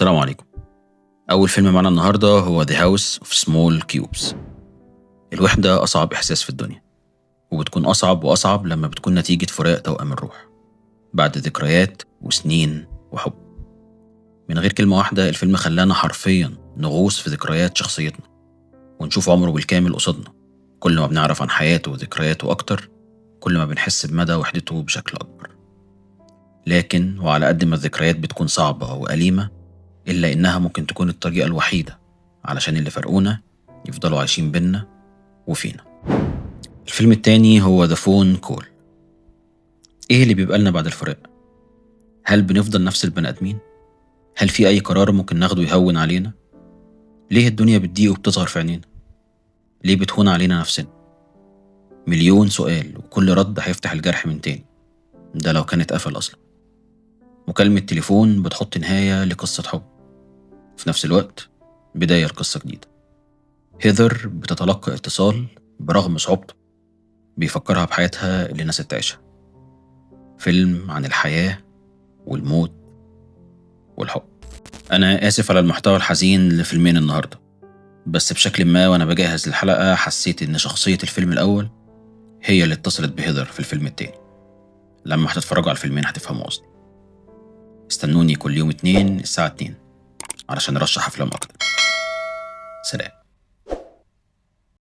السلام عليكم. أول فيلم معنا النهاردة هو The House of Small Cubes. الوحدة أصعب إحساس في الدنيا، وبتكون أصعب وأصعب لما بتكون نتيجة فراق توأم الروح بعد ذكريات وسنين وحب. من غير كلمة واحدة الفيلم خلانا حرفيا نغوص في ذكريات شخصيتنا ونشوف عمره بالكامل قصادنا. كل ما بنعرف عن حياته وذكرياته أكتر، كل ما بنحس بمدى وحدته بشكل أكبر. لكن وعلى قد ما الذكريات بتكون صعبة وأليمة، إلا إنها ممكن تكون الطريقة الوحيدة علشان اللي فرقونا يفضلوا عايشين بينا وفينا. الفيلم التاني هو The Phone Call. إيه اللي بيبقى لنا بعد الفراق؟ هل بنفضل نفس البني آدمين؟ هل في أي قرار ممكن ناخده يهون علينا؟ ليه الدنيا بتضيق وبتصغر في عينينا؟ ليه بتهون علينا نفسنا؟ مليون سؤال، وكل رد هيفتح الجرح من تاني، ده لو كانت قفل أصلا. مكالمة تليفون بتحط نهاية لقصة حب، في نفس الوقت بداية لقصة جديدة. هيذر بتتلقى اتصال برغم صعوبته بيفكرها بحياتها اللي نست تعيشها. فيلم عن الحياة والموت والحب. أنا آسف على المحتوى الحزين لفيلمين النهاردة، بس بشكل ما وأنا بجهز الحلقة حسيت إن شخصية الفيلم الأول هي اللي اتصلت بهيذر في الفيلم التاني. لما هتتفرجوا على الفيلمين هتفهموا قصدي. استنوني كل يوم 2 الساعة 2 علشان نرشح أفلام أكتر. سلام.